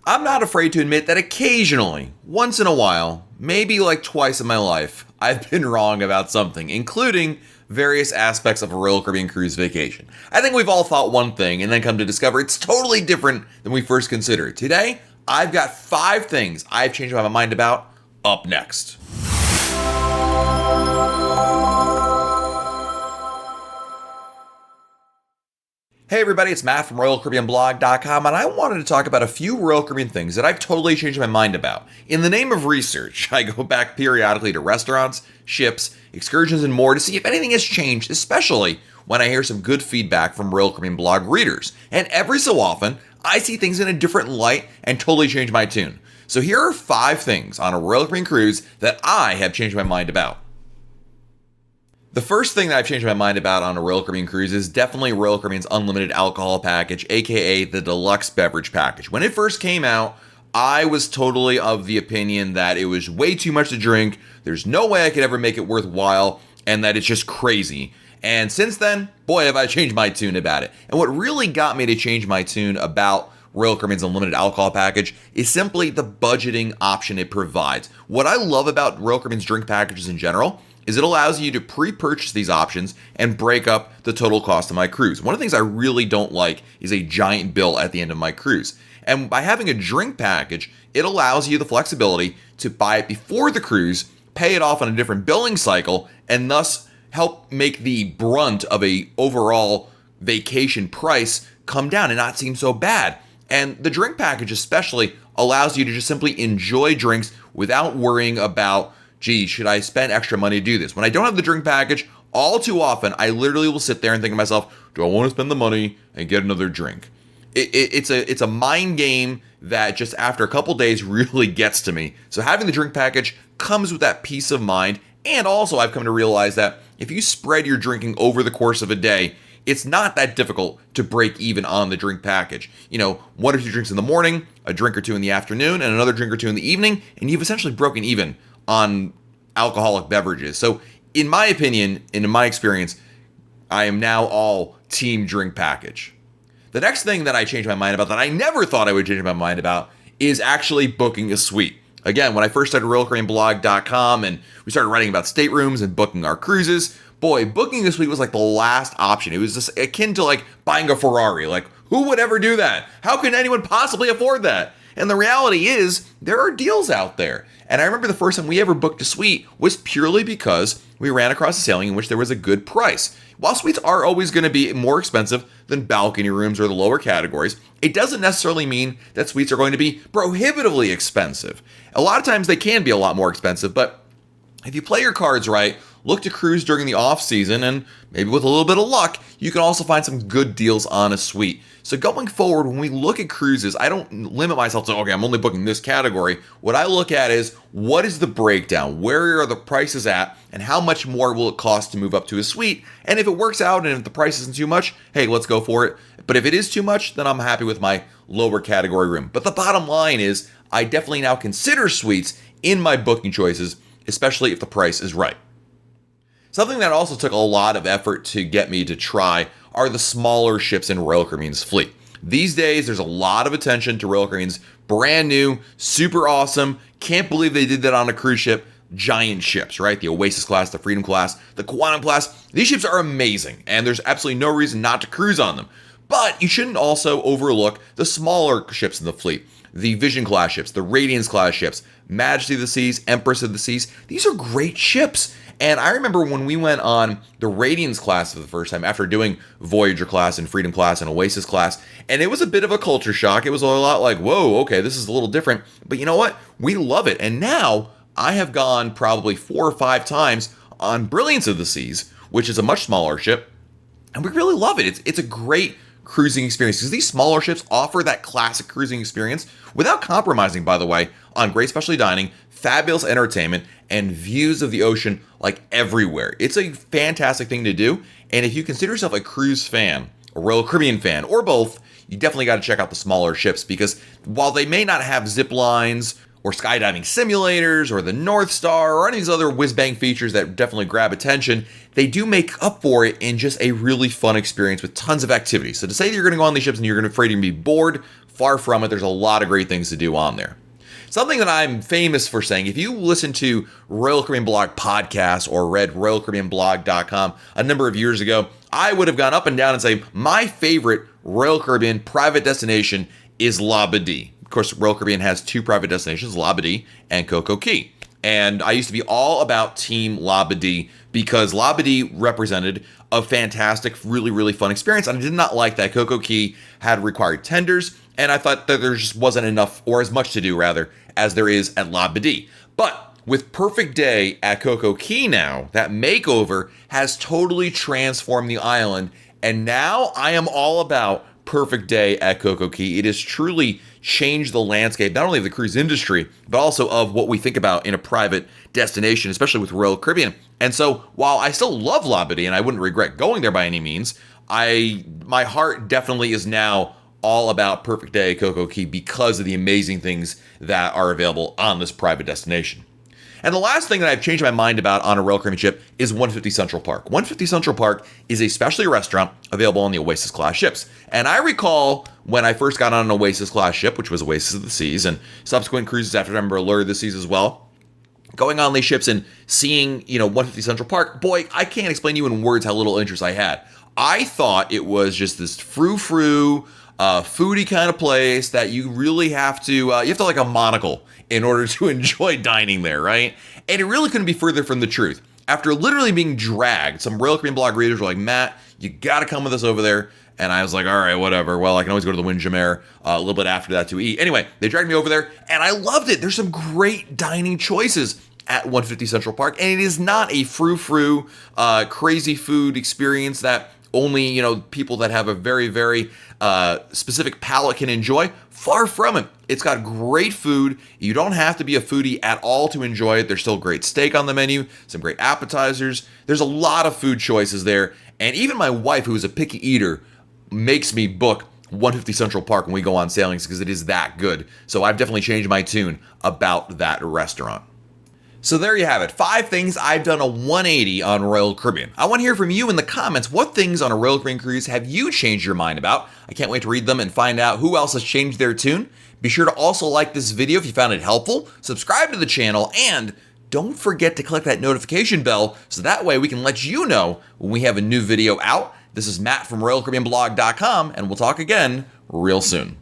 I'm not afraid to admit that occasionally, once in a while, maybe like twice in my life, I've been wrong about something, including various aspects of a Royal Caribbean cruise vacation. I think we've all thought one thing and then come to discover it's totally different than we first considered. Today, I've got 5 things I've changed my mind about up next. Hey everybody, it's Matt from RoyalCaribbeanBlog.com, and I wanted to talk about a few Royal Caribbean things that I've totally changed my mind about. In the name of research, I go back periodically to restaurants, ships, excursions, and more to see if anything has changed, especially when I hear some good feedback from Royal Caribbean blog readers. And every so often, I see things in a different light and totally change my tune. So here are 5 things on a Royal Caribbean cruise that I have changed my mind about. The first thing that I've changed my mind about on a Royal Caribbean cruise is definitely Royal Caribbean's unlimited alcohol package, aka the deluxe beverage package. When it first came out, I was totally of the opinion that it was way too much to drink, there's no way I could ever make it worthwhile, and that it's just crazy. And since then, boy, have I changed my tune about it. And what really got me to change my tune about Royal Caribbean's unlimited alcohol package is simply the budgeting option it provides. What I love about Royal Caribbean's drink packages in general is it allows you to pre-purchase these options and break up the total cost of my cruise. One of the things I really don't like is a giant bill at the end of my cruise. And by having a drink package, it allows you the flexibility to buy it before the cruise, pay it off on a different billing cycle, and thus help make the brunt of a overall vacation price come down and not seem so bad. And the drink package especially allows you to just simply enjoy drinks without worrying about, gee, should I spend extra money to do this? When I don't have the drink package, all too often, I literally will sit there and think to myself, do I want to spend the money and get another drink? It's a mind game that just after a couple days really gets to me. So having the drink package comes with that peace of mind. And also I've come to realize that if you spread your drinking over the course of a day, it's not that difficult to break even on the drink package. 1 or 2 drinks in the morning, a drink or 2 in the afternoon, and another drink or 2 in the evening, and you've essentially broken even on alcoholic beverages. So in my opinion, and in my experience, I am now all team drink package. The next thing that I changed my mind about that I never thought I would change my mind about is actually booking a suite. Again, when I first started RoyalCaribbeanBlog.com and we started writing about staterooms and booking our cruises, boy, booking a suite was like the last option. It was just akin to like buying a Ferrari. Like, who would ever do that? How can anyone possibly afford that? And the reality is, there are deals out there. And I remember the first time we ever booked a suite was purely because we ran across a sailing in which there was a good price. While suites are always going to be more expensive than balcony rooms or the lower categories, it doesn't necessarily mean that suites are going to be prohibitively expensive. A lot of times they can be a lot more expensive, but if you play your cards right, look to cruise during the off season, and maybe with a little bit of luck, you can also find some good deals on a suite. So going forward, when we look at cruises, I don't limit myself to, okay, I'm only booking this category. What I look at is, what is the breakdown? Where are the prices at? And how much more will it cost to move up to a suite? And if it works out and if the price isn't too much, hey, let's go for it. But if it is too much, then I'm happy with my lower category room. But the bottom line is, I definitely now consider suites in my booking choices, especially if the price is right. Something that also took a lot of effort to get me to try are the smaller ships in Royal Caribbean's fleet. These days, there's a lot of attention to Royal Caribbean's brand new, super awesome, can't believe they did that on a cruise ship, giant ships, right? The Oasis class, the Freedom class, the Quantum class. These ships are amazing, and there's absolutely no reason not to cruise on them. But you shouldn't also overlook the smaller ships in the fleet. The Vision class ships, the Radiance class ships, Majesty of the Seas, Empress of the Seas. These are great ships. And I remember when we went on the Radiance class for the first time after doing Voyager class and Freedom class and Oasis class, and it was a bit of a culture shock. It was a lot like, whoa, okay, this is a little different. But you know what? We love it. And now I have gone probably 4 or 5 times on Brilliance of the Seas, which is a much smaller ship, and we really love it. It's a great cruising experience because these smaller ships offer that classic cruising experience without compromising, by the way, on great specialty dining, fabulous entertainment, and views of the ocean like everywhere. It's a fantastic thing to do, and if you consider yourself a cruise fan, a Royal Caribbean fan, or both, you definitely got to check out the smaller ships because while they may not have zip lines or skydiving simulators or the North Star or any of these other whiz-bang features that definitely grab attention, they do make up for it in just a really fun experience with tons of activities. So to say that you're going to go on these ships and you're going to afraid you're going to be bored, Far from it. There's a lot of great things to do on there. Something that I'm famous for saying, if you listen to Royal Caribbean Blog podcast or read RoyalCaribbeanBlog.com a number of years ago, I would have gone up and down and say my favorite Royal Caribbean private destination is Labadee. Of course, Royal Caribbean has two private destinations, Labadee and Coco Cay. And I used to be all about Team Labadee because Labadee represented a fantastic, really, really fun experience. And I did not like that Coco Cay had required tenders, and I thought that there just wasn't enough, or as much to do, rather, as there is at Labadee. But with Perfect Day at Coco Cay now, that makeover has totally transformed the island, and now I am all about Perfect Day at Coco Cay. It has truly changed the landscape, not only of the cruise industry, but also of what we think about in a private destination, especially with Royal Caribbean. And so while I still love Labadee and I wouldn't regret going there by any means, my heart definitely is now all about Perfect Day at Coco Cay because of the amazing things that are available on this private destination. And the last thing that I've changed my mind about on a Royal Caribbean ship is 150 Central Park. 150 Central Park is a specialty restaurant available on the Oasis class ships. And I recall when I first got on an Oasis class ship, which was Oasis of the Seas, and subsequent cruises after Ember Allure of the Seas as well, going on these ships and seeing, 150 Central Park, boy, I can't explain to you in words how little interest I had. I thought it was just this frou-frou, foodie kind of place that you really have to, you have to like a monocle in order to enjoy dining there, right? And it really couldn't be further from the truth. After literally being dragged, some Royal Caribbean blog readers were like, Matt, you got to come with us over there. And I was like, all right, whatever. Well, I can always go to the Windjammer a little bit after that to eat. Anyway, they dragged me over there, and I loved it. There's some great dining choices at 150 Central Park, and it is not a frou-frou, crazy food experience that only, people that have a very, very specific palate can enjoy. Far from it. It's got great food. You don't have to be a foodie at all to enjoy it. There's still great steak on the menu, some great appetizers. There's a lot of food choices there. And even my wife, who is a picky eater, makes me book 150 Central Park when we go on sailings because it is that good. So I've definitely changed my tune about that restaurant. So there you have it. 5 things I've done a 180 on Royal Caribbean. I want to hear from you in the comments. What things on a Royal Caribbean cruise have you changed your mind about? I can't wait to read them and find out who else has changed their tune. Be sure to also like this video if you found it helpful, subscribe to the channel, and don't forget to click that notification bell so that way we can let you know when we have a new video out. This is Matt from RoyalCaribbeanBlog.com, and we'll talk again real soon.